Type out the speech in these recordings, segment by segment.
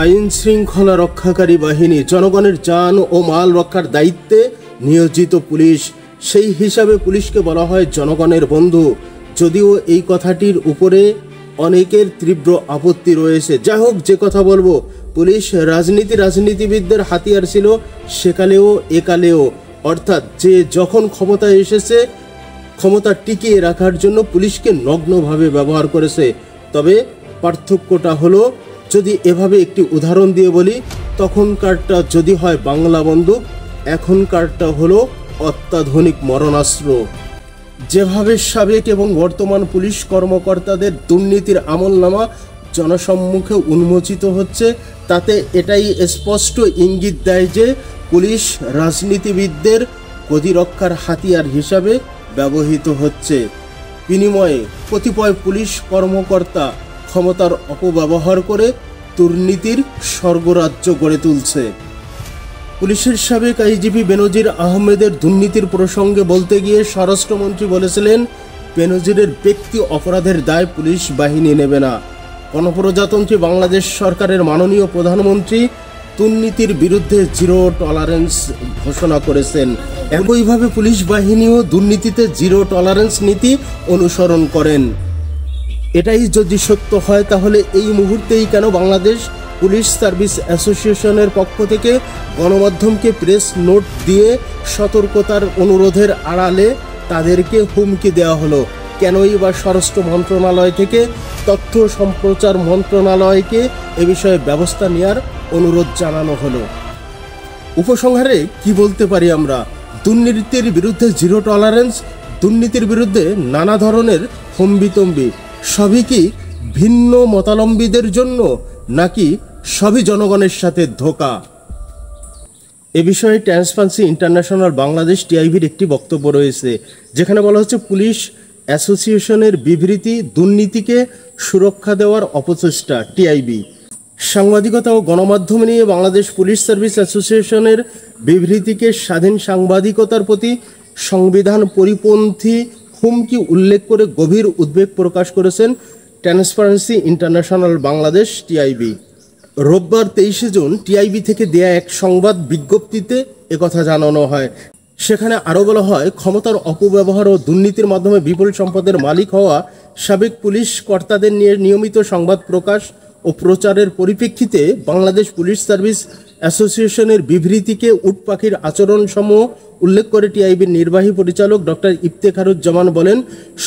আইন শৃঙ্খলা রক্ষাকারী বাহিনী জনগণের জান ও মাল রক্ষার দায়িত্বে নিয়োজিত পুলিশ। সেই হিসাবে পুলিশকে বলা হয় জনগণের বন্ধু, যদিও এই কথাটির উপরে অনেকের তীব্র আপত্তি রয়েছে। যাই হোক, যে কথা বলবো, পুলিশ রাজনীতিবিদদের হাতিয়ার ছিল সেকালেও একালেও। অর্থাৎ যে যখন ক্ষমতায় এসেছে ক্ষমতা টিকিয়ে রাখার জন্য পুলিশকে নগ্নভাবে ব্যবহার করেছে। তবে পার্থক্যটা হলো, যদি এভাবে একটি উদাহরণ দিয়ে বলি, তখনকারটা যদি হয় বাংলা বন্দুক, এখনকারটা হলো অত্যাধুনিক মরণাস্ত্র। যেভাবে সাবেক এবং বর্তমান পুলিশ কর্মকর্তাদের দুর্নীতির আমলনামা জনসম্মুখে উন্মোচিত হচ্ছে, তাতে এটাই স্পষ্ট ইঙ্গিত দেয় যে পুলিশ রাজনীতিবিদদের প্রতিরক্ষার হাতিয়ার হিসাবে ব্যবহৃত হচ্ছে। বিনিময়ে কতিপয় পুলিশ কর্মকর্তা ক্ষমতার অপব্যবহার করে দুর্নীতির স্বর্গরাজ্য গড়ে তুলছে। পুলিশের সাবেক আইজিপি বেনজির আহমেদের দুর্নীতির প্রসঙ্গে বলতে গিয়ে স্বরাষ্ট্রমন্ত্রী বলেছিলেন, বেনজিরের ব্যক্তি অপরাধের দায় পুলিশ বাহিনী নেবে না। গণপ্রজাতন্ত্রী বাংলাদেশ সরকারের মাননীয় প্রধানমন্ত্রী দুর্নীতির বিরুদ্ধে জিরো টলারেন্স ঘোষণা করেছেন। একইভাবে পুলিশ বাহিনীও দুর্নীতিতে জিরো টলারেন্স নীতি অনুসরণ করেন। এটাই যদি সত্য হয়, তাহলে এই মুহূর্তেই কেন বাংলাদেশ পুলিশ সার্ভিস অ্যাসোসিয়েশনের পক্ষ থেকে গণমাধ্যমকে প্রেস নোট দিয়ে সতর্কতার অনুরোধের আড়ালে তাদেরকে হুমকি দেওয়া হলো? কেনই বা স্বরাষ্ট্র মন্ত্রণালয় থেকে তথ্য সম্প্রচার মন্ত্রণালয়কে এ বিষয়ে ব্যবস্থা নেওয়ার অনুরোধ জানানো হলো? উপসংহারে কি বলতে পারি আমরা? দুর্নীতির বিরুদ্ধে জিরো টলারেন্স, দুর্নীতির বিরুদ্ধে নানা ধরনের হম্বিতম্বি, সবই কি ভিন্ন মতাবলম্বীদের জন্য, নাকি সবই জনগণের সাথে ধোঁকা? এ বিষয়ে ট্রান্সপারেন্সি ইন্টারন্যাশনাল বাংলাদেশ টিআইবির একটি বক্তব্য রয়েছে, যেখানে বলা হচ্ছে পুলিশ অ্যাসোসিয়েশনের বিবৃতি দুর্নীতিকে সুরক্ষা দেওয়ার অপচেষ্টা। টিআইবি সাংবাদিকতা ও গণমাধ্যম নিয়ে বাংলাদেশ পুলিশ সার্ভিস অ্যাসোসিয়েশনের বিবৃতিকে স্বাধীন সাংবাদিকতার প্রতি সংবিধান পরিপন্থী হুমকি উল্লেখ করে গভীর উদ্বেগ প্রকাশ করেছেন ট্রান্সপারেন্সি ইন্টারন্যাশনাল বাংলাদেশ টিআইবি। রোববার 23 জুন টিআইবি থেকে দেয়া এক সংবাদ বিজ্ঞপ্তিতে একথা জানানো হয়। সেখানে আরও বলা হয়, ক্ষমতার অপব্যবহার ও দুর্নীতির মাধ্যমে বিপুল সম্পদের মালিক হওয়া সাবেক পুলিশ কর্তাদের নিয়ে নিয়মিত সংবাদ প্রকাশ ও প্রচারের পরিপ্রেক্ষিতে বাংলাদেশ পুলিশ সার্ভিস অ্যাসোসিয়েশনের বিবৃতিকে উট পাখির আচরণসমূহ উল্লেখ করে টিআইবির নির্বাহী পরিচালক ডক্টর ইফতেখারুজ্জামান বলেন,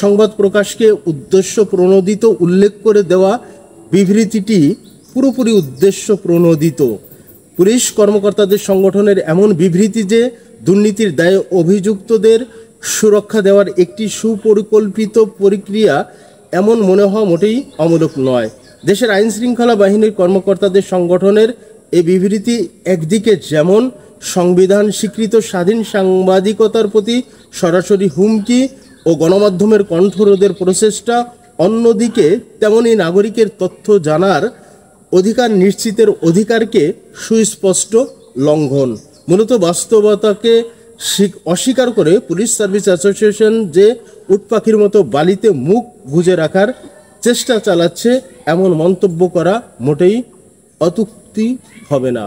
সংবাদ প্রকাশকে উদ্দেশ্য প্রণোদিত উল্লেখ করে দেওয়া বিবৃতিটি পুরোপুরি উদ্দেশ্য প্রণোদিত। পুলিশ কর্মকর্তাদের সংগঠনের এমন বিবৃতি যে দুর্নীতির দায়ে অভিযুক্তদের সুরক্ষা দেওয়ার একটি সুপরিকল্পিত প্রক্রিয়া, এমন মনে হওয়া মোটেই অমূলক নয়। দেশের আইন শৃঙ্খলা বাহিনীর কর্মকর্তাদের সংগঠনের এই বিবৃতি একদিকে যেমন সংবিধান স্বীকৃত স্বাধীন সাংবাদিকতার প্রতি সরাসরি হুমকি ও গণমাধ্যমের কণ্ঠরোধের প্রচেষ্টা, অন্যদিকে তেমনই নাগরিকের তথ্য জানার অধিকার নিশ্চিতের অধিকারকে সুস্পষ্ট লঙ্ঘন। মূলত বাস্তবতাকে অস্বীকার করে পুলিশ সার্ভিস অ্যাসোসিয়েশন যে উট পাখির মতো বালিতে মুখ গুজে রাখার চেষ্টা চালাচ্ছে, এমন মন্তব্য করা মোটেই অযৌক্তিক হবে না।